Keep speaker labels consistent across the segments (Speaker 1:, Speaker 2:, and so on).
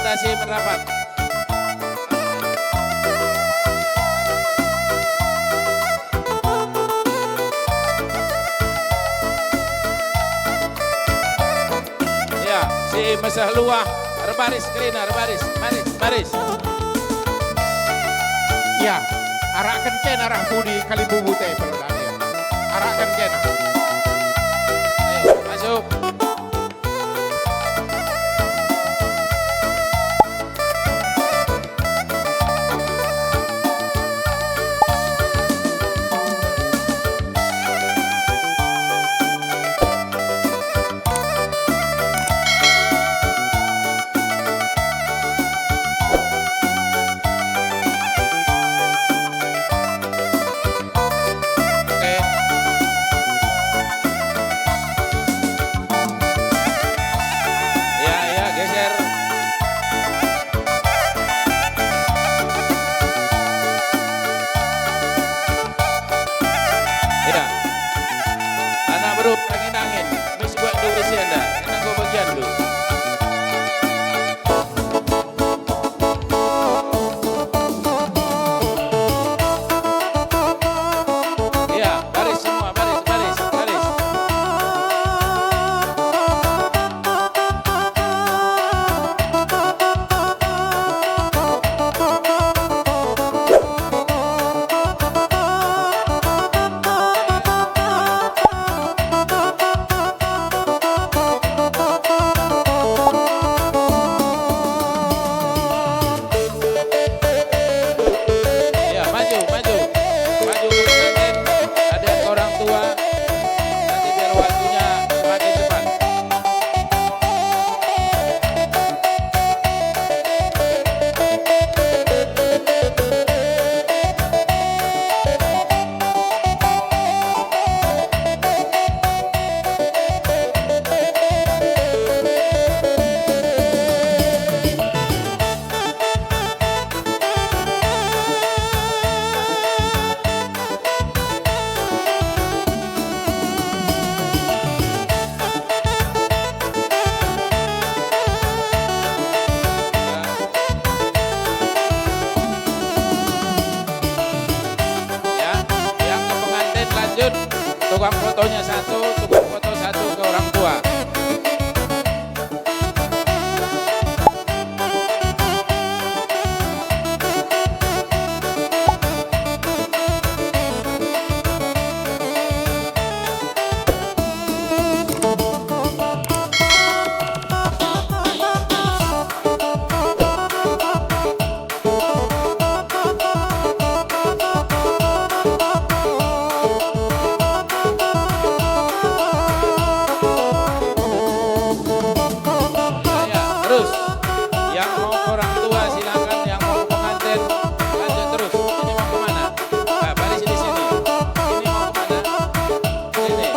Speaker 1: kasih merapat. Ya, si mesah luah, rebaris kelina, rebaris, baris.
Speaker 2: Ya, arak kencen arah budi kali bubu teh pelodane ya. Arak kencen.
Speaker 1: Ayo, masuk. Angin-angin, mis buat dulu si anda, enak kau bagian dulu. Ya, baris semua, baris. Tukang fotonya satu, tukang foto satu ke orang tua. Terus, yang mau ke orang tua silakan, yang mau ke pengantin lanjut terus. Ini mau kemana? Nah, baris di sini. Ini mau kemana? Sini.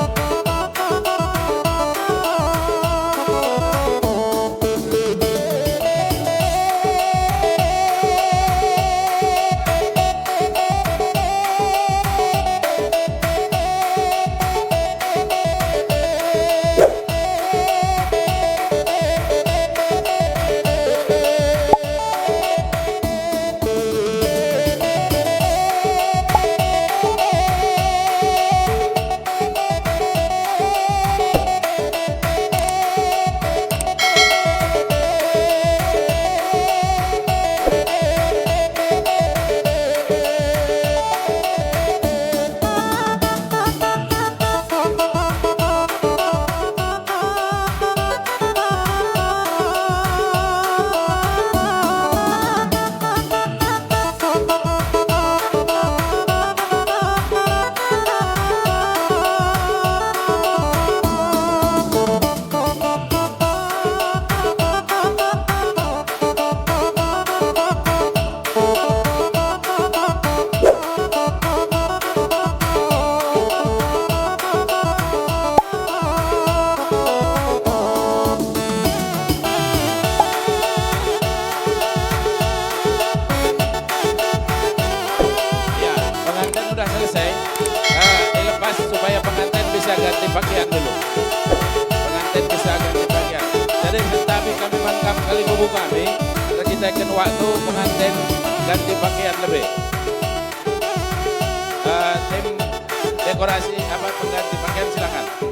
Speaker 1: ganti pakaian dulu. Pengantin bisa ganti pakaian. Jadi tetapi kami mangkap kali bubu kami second waktu pengantin ganti pakaian lebih. Tim dekorasi apa pengganti pakaian silakan.